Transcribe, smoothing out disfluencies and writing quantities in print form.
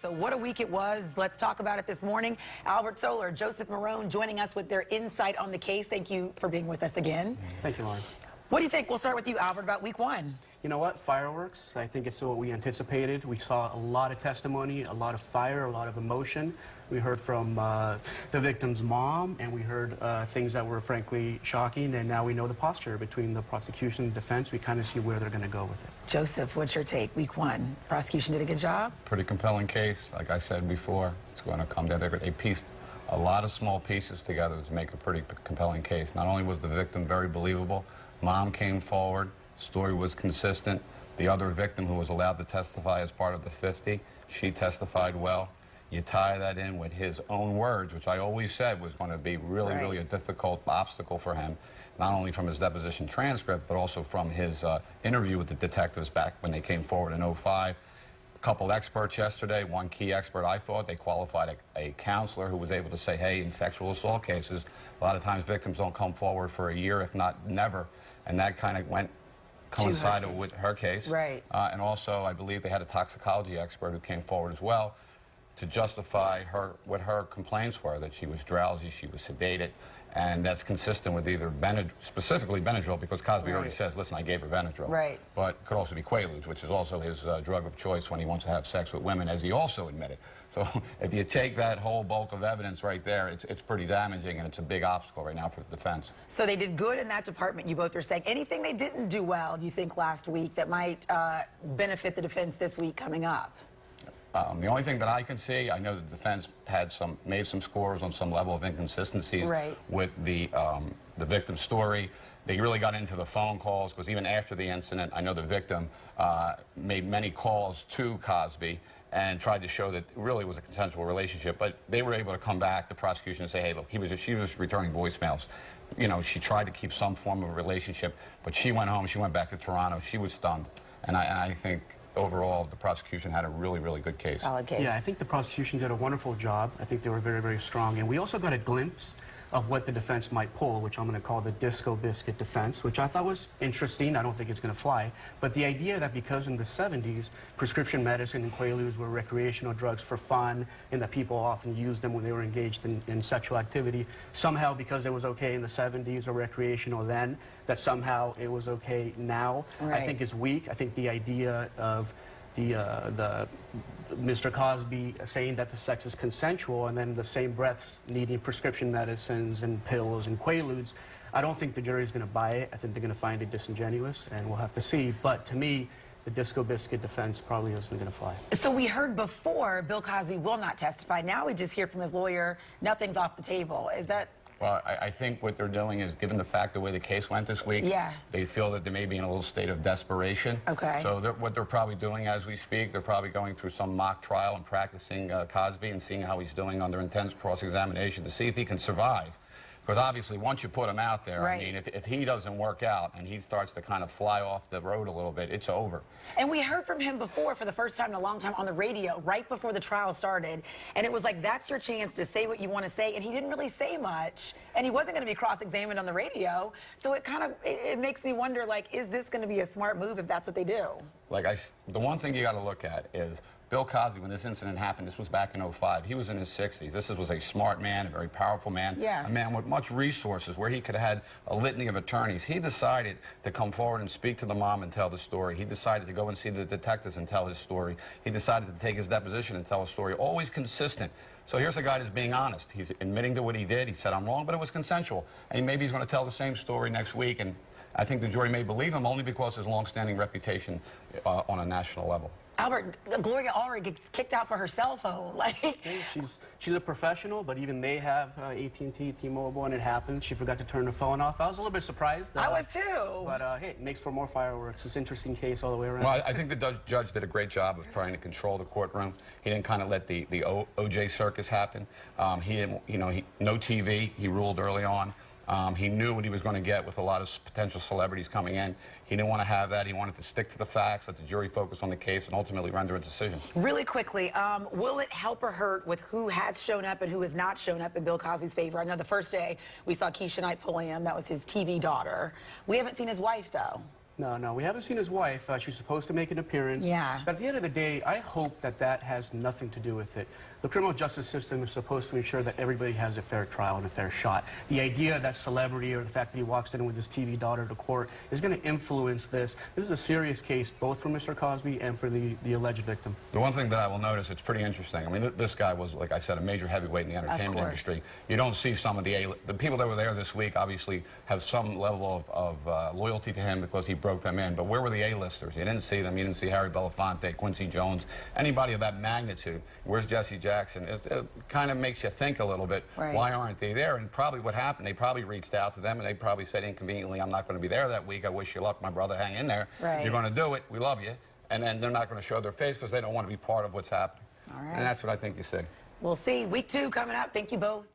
So what a week it was. Let's talk about it this morning. Albert Soler, Joseph Marrone joining us with their insight on the case. Thank you for being with us again. Thank you, Lauren. What do you think? We'll start with you, Albert, about week one. You know what? Fireworks. I think it's what we anticipated. We saw a lot of testimony, a lot of fire, a lot of emotion. We heard from the victim's mom, and we heard things that were frankly shocking, and now we know the posture between the prosecution and defense. We kind of see where they're going to go with it. Joseph, what's your take? Week one. Prosecution did a good job? Pretty compelling case. Like I said before, it's going to come down. They pieced a lot of small pieces together to make a pretty compelling case. Not only was the victim very believable, mom came forward, story was consistent. The other victim, who was allowed to testify as part of the 50, she testified well. You tie that in with his own words, which I always said was going to be really a difficult obstacle for him, not only from his deposition transcript, but also from his interview with the detectives back when they came forward in '05. A couple experts yesterday, one key expert, I thought, they qualified a counselor who was able to say, hey, in sexual assault cases, a lot of times victims don't come forward for a year, if not never, and that kind of coincided with her case. Right. And also, I believe they had a toxicology expert who came forward as well to justify what her complaints were, that she was drowsy, she was sedated, and that's consistent with either specifically Benadryl, because Cosby already says, listen, I gave her Benadryl. Right. But it could also be Quaaludes, which is also his drug of choice when he wants to have sex with women, as he also admitted. So if you take that whole bulk of evidence right there, it's pretty damaging, and it's a big obstacle right now for the defense. So they did good in that department, you both are saying. Anything they didn't do well, do you think, last week that might benefit the defense this week coming up? The only thing that I can see, I know the defense had made some scores on some level of inconsistencies with the victim's story. They really got into the phone calls, because even after the incident, I know the victim made many calls to Cosby and tried to show that it really was a consensual relationship. But they were able to come back, the prosecution, and say, hey, look, she was just returning voicemails. You know, she tried to keep some form of relationship, but she went home, she went back to Toronto, she was stunned. And I think overall, the prosecution had a really good case. Solid case. Yeah, I think the prosecution did a wonderful job. I think they were very strong. And we also got a glimpse of what the defense might pull, which I'm going to call the disco biscuit defense, which I thought was interesting. I don't think it's going to fly. But the idea that because in the 70s, prescription medicine and Quaaludes were recreational drugs for fun, and that people often used them when they were engaged in sexual activity, somehow because it was okay in the 70s or recreational then, that somehow it was okay now, I think it's weak. I think the idea of Mr. Cosby saying that the sex is consensual, and then the same breath needing prescription medicines and pills and Quaaludes, I don't think the jury's going to buy it. I think they're going to find it disingenuous, and we'll have to see. But to me, the disco biscuit defense probably isn't going to fly. So we heard before Bill Cosby will not testify. Now we just hear from his lawyer, nothing's off the table. Is that... Well, I think what they're doing is, given the fact the way the case went this week, they feel that they may be in a little state of desperation. Okay. So what they're probably doing as we speak, they're probably going through some mock trial and practicing Cosby and seeing how he's doing under intense cross-examination to see if he can survive. Because obviously, once you put him out there, I mean, if he doesn't work out and he starts to kind of fly off the road a little bit, it's over. And we heard from him before, for the first time in a long time, on the radio, right before the trial started. And it was like, that's your chance to say what you want to say. And he didn't really say much. And he wasn't going to be cross-examined on the radio. So it kind of, it makes me wonder, like, is this going to be a smart move if that's what they do? Like, the one thing you got to look at is, Bill Cosby, when this incident happened, this was back in '05, he was in his 60s. This was a smart man, a very powerful man, a man with much resources, where he could have had a litany of attorneys. He decided to come forward and speak to the mom and tell the story. He decided to go and see the detectives and tell his story. He decided to take his deposition and tell a story, always consistent. So here's a guy that's being honest. He's admitting to what he did. He said, I'm wrong, but it was consensual. And maybe he's going to tell the same story next week, and I think the jury may believe him only because of his long-standing reputation on a national level. Albert, Gloria already gets kicked out for her cell phone. Like, she's a professional, but even they have AT&T, T-Mobile, and it happens. She forgot to turn her phone off. I was a little bit surprised. I was too. But hey, it makes for more fireworks. It's an interesting case all the way around. Well, I think the judge did a great job of trying to control the courtroom. He didn't kind of let the OJ circus happen. He didn't, no TV. He ruled early on. He knew what he was going to get with a lot of potential celebrities coming in. He didn't want to have that. He wanted to stick to the facts, let the jury focus on the case, and ultimately render a decision. Really quickly, will it help or hurt with who has shown up and who has not shown up in Bill Cosby's favor? I know the first day we saw Keisha Knight pull him. That was his TV daughter. We haven't seen his wife, though. No, we haven't seen his wife. She's supposed to make an appearance. Yeah. But at the end of the day, I hope that that has nothing to do with it. The criminal justice system is supposed to ensure that everybody has a fair trial and a fair shot. The idea that celebrity or the fact that he walks in with his TV daughter to court is going to influence this. This is a serious case, both for Mr. Cosby and for the alleged victim. The one thing that I will notice, it's pretty interesting. I mean, this guy was, like I said, a major heavyweight in the entertainment industry. You don't see some of the people that were there this week obviously have some level of loyalty to him because he broke them in. But where were the A-listers? You didn't see them. You didn't see Harry Belafonte, Quincy Jones, anybody of that magnitude. Where's Jesse Jackson? It kind of makes you think a little bit, why aren't they there? And probably what happened, they probably reached out to them and they probably said inconveniently, I'm not going to be there that week. I wish you luck, my brother. Hang in there. You're going to do it. We love you. And then they're not going to show their face because they don't want to be part of what's happening. And that's what I think you see. We'll see. Week 2 coming up. Thank you both.